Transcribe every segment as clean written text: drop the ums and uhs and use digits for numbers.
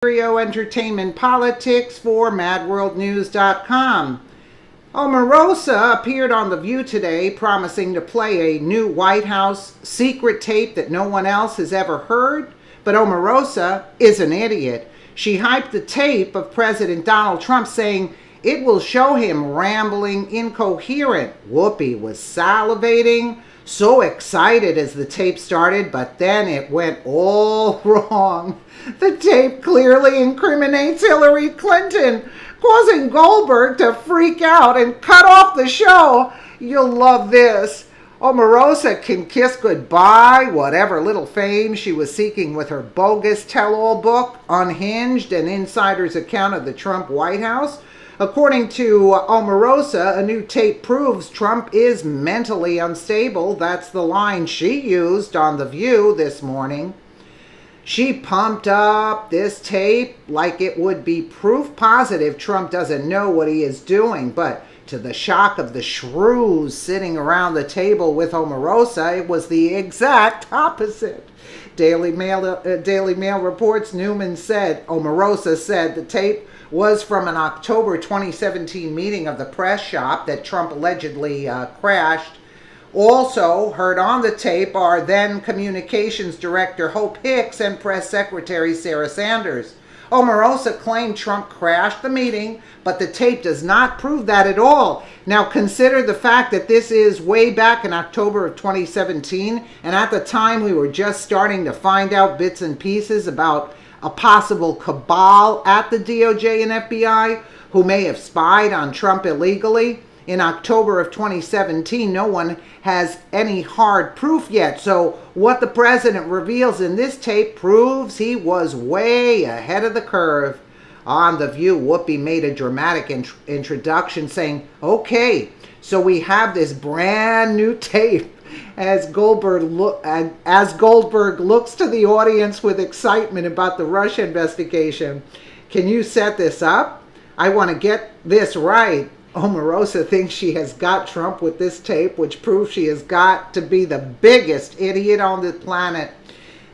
Entertainment Politics for MadWorldNews.com. Omarosa appeared on The View today promising to play a new White House secret tape that no one else has ever heard. But Omarosa is an idiot. She hyped the tape of President Donald Trump saying it will show him rambling incoherent. Whoopi was salivating, so excited as the tape started, but then it went all wrong. The tape clearly incriminates Hillary Clinton, causing Goldberg to freak out and cut off the show. You'll love this. Omarosa can kiss goodbye whatever little fame she was seeking with her bogus tell-all book, Unhinged, an insider's account of the Trump White House. According to Omarosa, a new tape proves Trump is mentally unstable. That's the line she used on The View this morning. She pumped up this tape like it would be proof positive Trump doesn't know what he is doing. But to the shock of the shrews sitting around the table with Omarosa, it was the exact opposite. Daily Mail reports Omarosa said the tape was from an October 2017 meeting of the press shop that Trump allegedly crashed. Also heard on the tape are then Communications Director Hope Hicks and Press Secretary Sarah Sanders. Omarosa claimed Trump crashed the meeting, but the tape does not prove that at all. Now consider the fact that this is way back in October of 2017, and at the time we were just starting to find out bits and pieces about a possible cabal at the DOJ and FBI who may have spied on Trump illegally. In October of 2017, no one has any hard proof yet. So what the president reveals in this tape proves he was way ahead of the curve. On The View, Whoopi made a dramatic introduction saying, okay, so we have this brand new tape. As Goldberg looks to the audience with excitement about the Russia investigation. Can you set this up? I want to get this right. Omarosa thinks she has got Trump with this tape, which proves she has got to be the biggest idiot on the planet.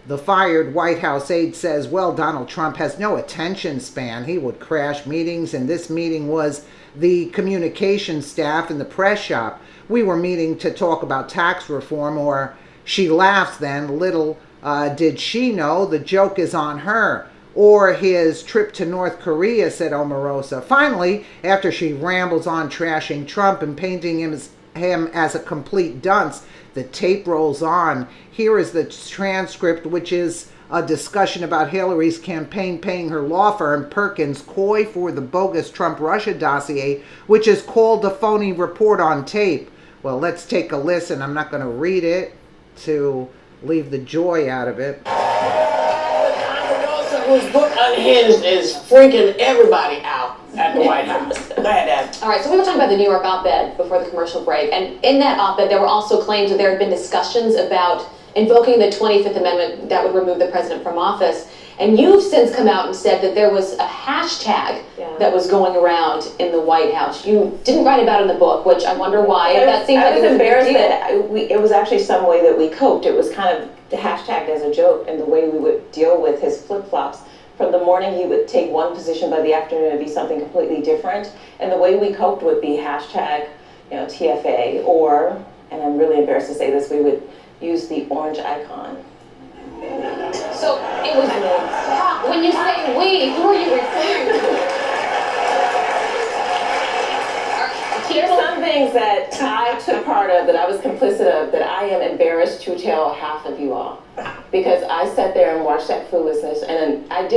The fired White House aide says, well, Donald Trump has no attention span. He would crash meetings, and this meeting was the communications staff in the press shop. We were meeting to talk about tax reform, or she laughs then. Little did she know the joke is on her. Or his trip to North Korea, said Omarosa. Finally, after she rambles on trashing Trump and painting him as a complete dunce, the tape rolls on. Here is the transcript, which is a discussion about Hillary's campaign paying her law firm, Perkins Coie, for the bogus Trump-Russia dossier, which is called the phony report on tape. Well, let's take a listen. I'm not going to read it to leave the joy out of it. Whose book Unhinged is freaking everybody out at the White House. Go ahead, Dad. All right, so we were talking about the New York op-ed before the commercial break, and in that op-ed there were also claims that there had been discussions about invoking the 25th Amendment that would remove the president from office. And you've since come out and said that there was a hashtag that was going around in the White House. You didn't write about it in the book, which I wonder why. That seemed like I was embarrassed that it was actually some way that we coped. It was kind of hashtagged as a joke, and the way we would deal with his flip-flops. From the morning he would take one position, by the afternoon it would be something completely different. And the way we coped would be hashtag, TFA, or, and I'm really embarrassed to say this, we would use the orange icon. So it was, when you say we, who are you referring to? There's some things that I took part of, that I was complicit of, that I am embarrassed to tell half of you all. Because I sat there and watched that foolishness, and I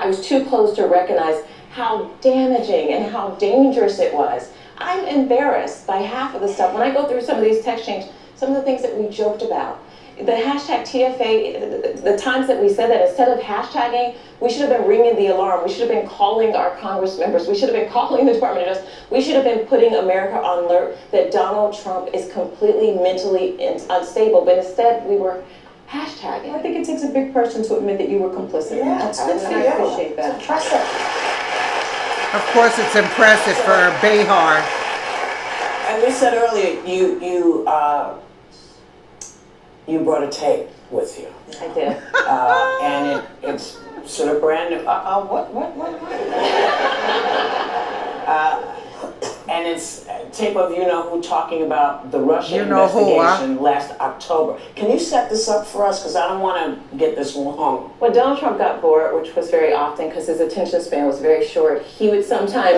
was too close to recognize how damaging and how dangerous it was. I'm embarrassed by half of the stuff. When I go through some of these text chains, some of the things that we joked about, the hashtag TFA, the times that we said that, instead of hashtagging, we should have been ringing the alarm. We should have been calling our Congress members. We should have been calling the Department of Justice. We should have been putting America on alert that Donald Trump is completely mentally unstable. But instead, we were hashtagging. I think it takes a big person to admit that you were complicit. Yeah, that's good for you. I appreciate that. It's impressive. Of course, it's impressive for Behar. And we said earlier, you brought a tape with you. I did. And it's sort of brand new. What? And it's a tape of you-know-who talking about the Russia investigation last October. Can you set this up for us? Because I don't want to get this wrong. When Donald Trump got bored, which was very often because his attention span was very short, he would sometimes try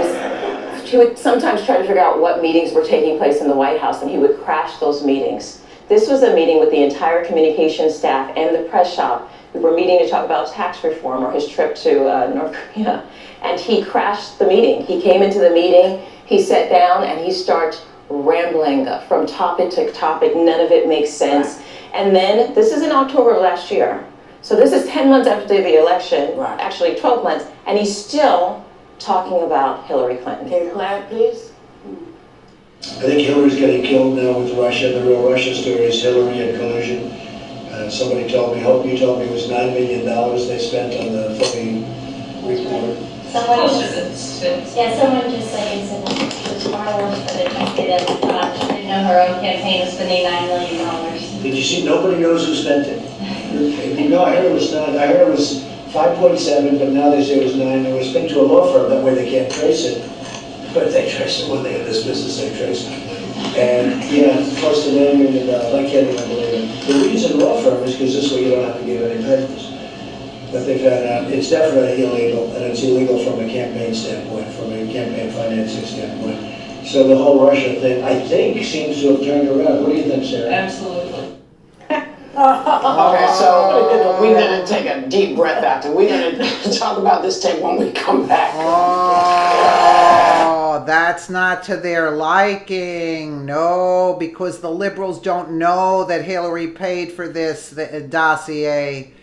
to figure out what meetings were taking place in the White House, and he would crash those meetings. This was a meeting with the entire communications staff and the press shop. We were meeting to talk about tax reform or his trip to North Korea, and he crashed the meeting. He came into the meeting, he sat down, and he started rambling from topic to topic. None of it makes sense. And then, this is in October of last year, so this is 10 months after the election, actually 12 months, and he's still talking about Hillary Clinton. Can you play it, please? I think Hillary's getting killed now with Russia. The real Russia story is Hillary and collusion. Somebody told me, Hope, you told me it was $9 million they spent on the phony report. Someone just like said it was far worse for the country than she thought. She didn't know her own campaign was spending $9 million. Did you see? Nobody knows who spent it. No, I heard it was 9. I heard it was 5.7, but now they say it was 9. It was spent to a law firm. That way they can't trace it. But they trace it. One thing in this business, they trace it. And yeah, close to $9 million. I can't even believe it. The reason law firm is because this way you don't have to give any papers. But they found out it's definitely illegal, and it's illegal from a campaign standpoint, from a campaign financing standpoint. So the whole Russia thing, I think, seems to have turned around. What do you think, Sarah? Absolutely. Okay, so we're going to take a deep breath after. We're going to talk about this tape when we come back. Oh, that's not to their liking. No, because the liberals don't know that Hillary paid for this dossier.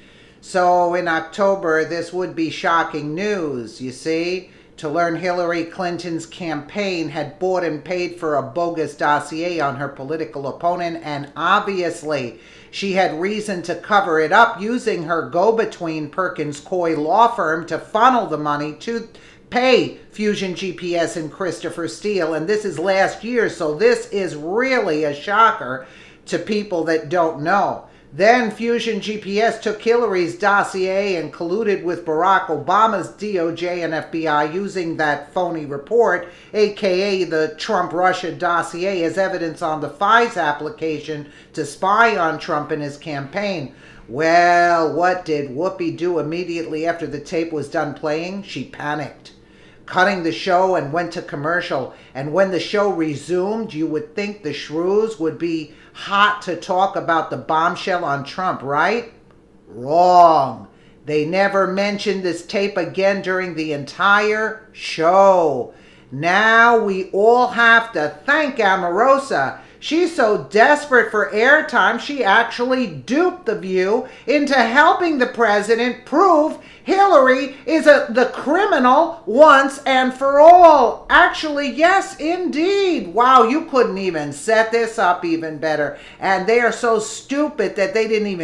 So in October, this would be shocking news, you see? To learn Hillary Clinton's campaign had bought and paid for a bogus dossier on her political opponent, and obviously she had reason to cover it up using her go-between Perkins Coie law firm to funnel the money to pay Fusion GPS and Christopher Steele. And this is last year, so this is really a shocker to people that don't know. Then Fusion GPS took Hillary's dossier and colluded with Barack Obama's DOJ and FBI using that phony report, aka the Trump-Russia dossier, as evidence on the FISA application to spy on Trump and his campaign. Well, what did Whoopi do immediately after the tape was done playing? She panicked, cutting the show and went to commercial. And when the show resumed, you would think the shrews would be hot to talk about the bombshell on Trump, right? Wrong. They never mentioned this tape again during the entire show. Now we all have to thank Omarosa. She's so desperate for airtime, she actually duped The View into helping the president prove Hillary is the criminal once and for all. Actually, yes, indeed. Wow, you couldn't even set this up even better. And they are so stupid that they didn't even